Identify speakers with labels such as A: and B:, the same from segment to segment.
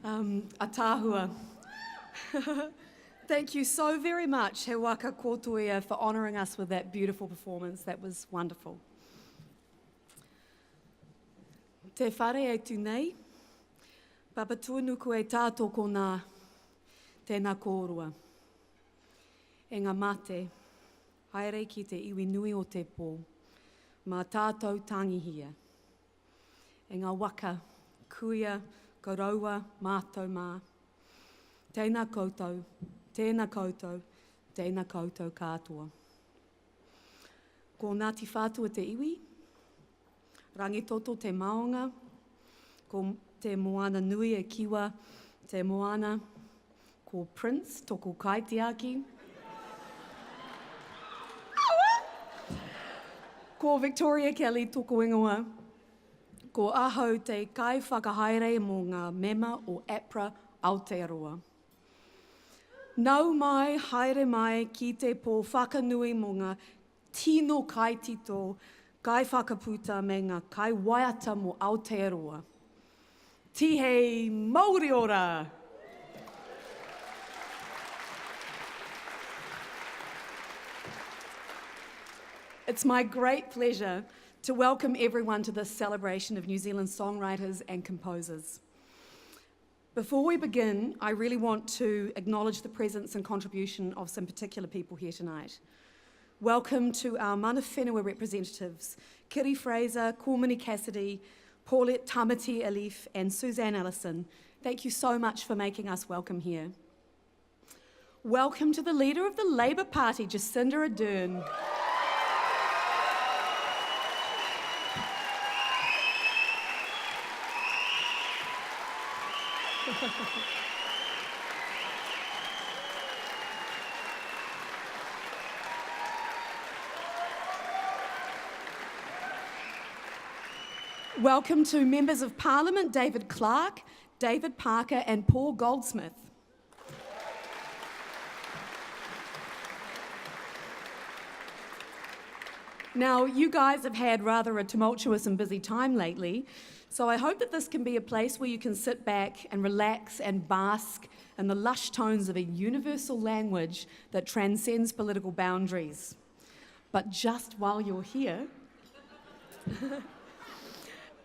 A: Atahua. Thank you so very much, He Waka Kotoia, for honouring us with that beautiful performance. That was wonderful. Te whare e tu nei, papa tuanuku e tātou ko nā, tēnā kōrua. E ngā mate, haere ki te iwi nui o te pō, mā tātou tangihia. E ngā waka, kuia, karaua, mātou mā. Tēnā koutou, tēnā koutou, tēnā koutou katoa. Ko Ngāti Whātua te iwi, rangitoto te maonga, ko te moana nui e kiwa, te moana, ko Prince, toko kaitiaki. Ko Victoria Kelly, toko ingoa. Ko ahau te kai whakahaere mō ngā mema o APRA Aotearoa. Nau mai, haere mai, ki te pō whakanui mō ngā tino kaitito, kai whakaputa me ngā kai waiata mō Aotearoa. Tihei Māori ora! It's my great pleasure to welcome everyone to this celebration of New Zealand songwriters and composers. Before we begin, I really want to acknowledge the presence and contribution of some particular people here tonight. Welcome to our mana whenua representatives, Kiri Fraser, Kormani Cassidy, Paulette Tamati Alif and Suzanne Ellison. Thank you so much for making us welcome here. Welcome to the leader of the Labour Party, Jacinda Ardern. Welcome to Members of Parliament David Clark, David Parker and Paul Goldsmith. Now, you guys have had rather a tumultuous and busy time lately, so I hope that this can be a place where you can sit back and relax and bask in the lush tones of a universal language that transcends political boundaries. But just while you're here,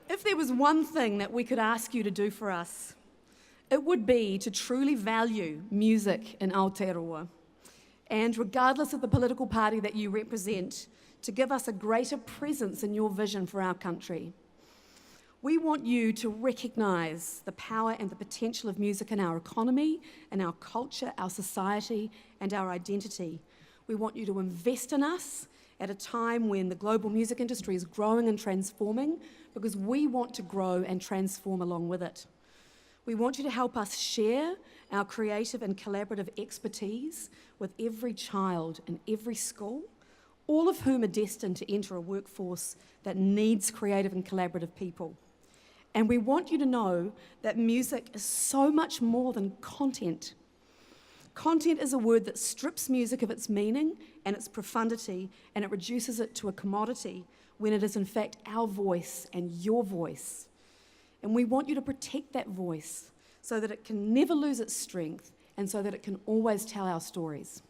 A: if there was one thing that we could ask you to do for us, it would be to truly value music in Aotearoa, and regardless of the political party that you represent, to give us a greater presence in your vision for our country. We want you to recognise the power and the potential of music in our economy, in our culture, our society, and our identity. We want you to invest in us at a time when the global music industry is growing and transforming, because we want to grow and transform along with it. We want you to help us share our creative and collaborative expertise with every child in every school, all of whom are destined to enter a workforce that needs creative and collaborative people. And we want you to know that music is so much more than content. Content is a word that strips music of its meaning and its profundity, and it reduces it to a commodity when it is in fact our voice and your voice. And we want you to protect that voice so that it can never lose its strength and so that it can always tell our stories.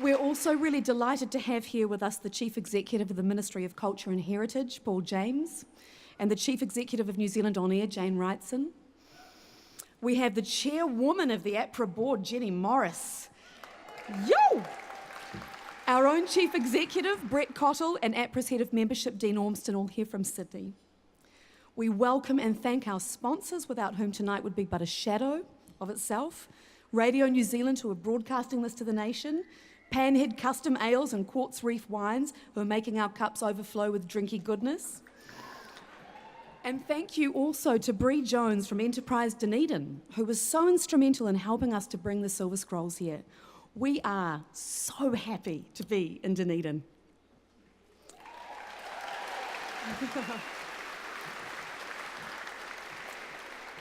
A: We're also really delighted to have here with us the Chief Executive of the Ministry of Culture and Heritage, Paul James, and the Chief Executive of New Zealand On Air, Jane Wrightson. We have the Chairwoman of the APRA Board, Jenny Morris. Yo! Our own Chief Executive, Brett Cottle, and APRA's Head of Membership, Dean Ormston, all here from Sydney. We welcome and thank our sponsors, without whom tonight would be but a shadow of itself. Radio New Zealand, who are broadcasting this to the nation. Panhead Custom Ales and Quartz Reef Wines, who are making our cups overflow with drinky goodness. And thank you also to Bree Jones from Enterprise Dunedin, who was so instrumental in helping us to bring the Silver Scrolls here. We are so happy to be in Dunedin.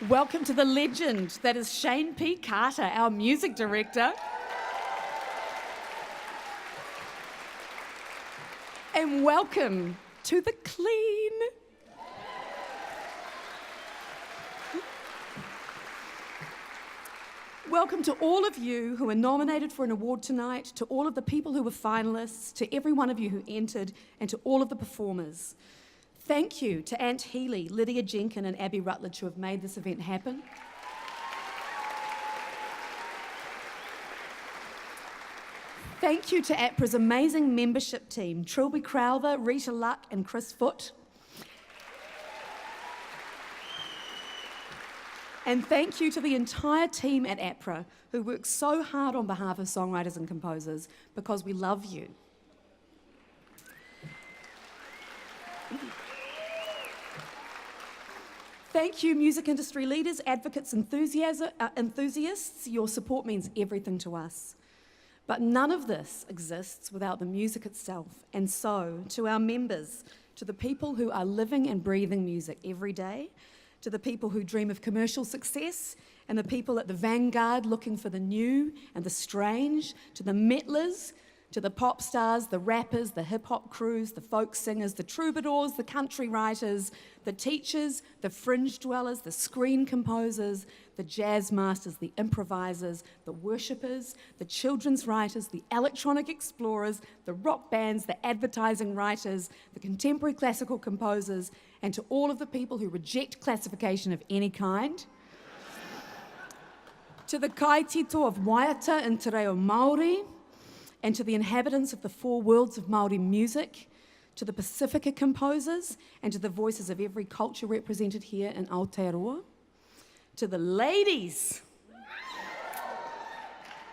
A: Welcome to the legend that is Shane P. Carter, our music director. And welcome to the clean. Welcome to all of you who are nominated for an award tonight, to all of the people who were finalists, to every one of you who entered, and to all of the performers. Thank you to Ant Healy, Lydia Jenkin, and Abby Rutledge who have made this event happen. Thank you to APRA's amazing membership team, Trilby Crowther, Rita Luck, and Chris Foote. And thank you to the entire team at APRA who work so hard on behalf of songwriters and composers, because we love you. Thank you, music industry leaders, advocates, enthusiasts. Your support means everything to us. But none of this exists without the music itself. And so, to our members, to the people who are living and breathing music every day, to the people who dream of commercial success, and the people at the vanguard looking for the new and the strange, to the metlers, to the pop stars, the rappers, the hip-hop crews, the folk singers, the troubadours, the country writers, the teachers, the fringe dwellers, the screen composers, the jazz masters, the improvisers, the worshippers, the children's writers, the electronic explorers, the rock bands, the advertising writers, the contemporary classical composers, and to all of the people who reject classification of any kind. To the kaitito of Waiata and Te Reo Māori, and to the inhabitants of the four worlds of Māori music, to the Pacifica composers, and to the voices of every culture represented here in Aotearoa, to the ladies,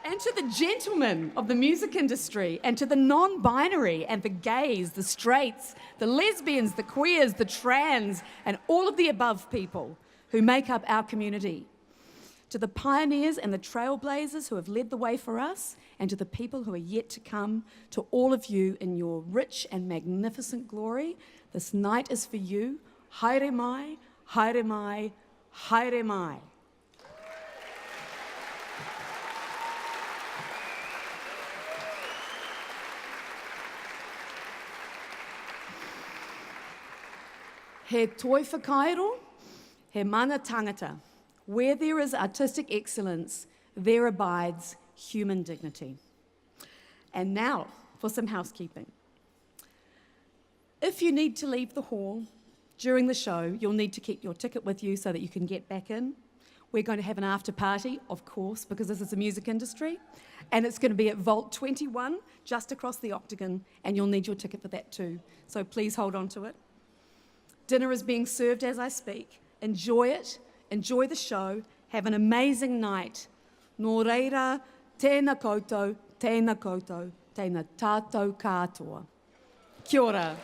A: and to the gentlemen of the music industry, and to the non-binary, and the gays, the straights, the lesbians, the queers, the trans, and all of the above people who make up our community. To the pioneers and the trailblazers who have led the way for us, and to the people who are yet to come, to all of you in your rich and magnificent glory, this night is for you. Haere mai, haere mai, haere mai. He toi whakairo, he mana tangata. Where there is artistic excellence, there abides human dignity. And now for some housekeeping. If you need to leave the hall during the show, you'll need to keep your ticket with you so that you can get back in. We're going to have an after party, of course, because this is the music industry, and it's going to be at Vault 21, just across the Octagon, and you'll need your ticket for that too. So please hold on to it. Dinner is being served as I speak. Enjoy it. Enjoy the show, have an amazing night. Nō reira, tēnā koutou, tēnā koutou, tēnā tātou katoa. Kia ora.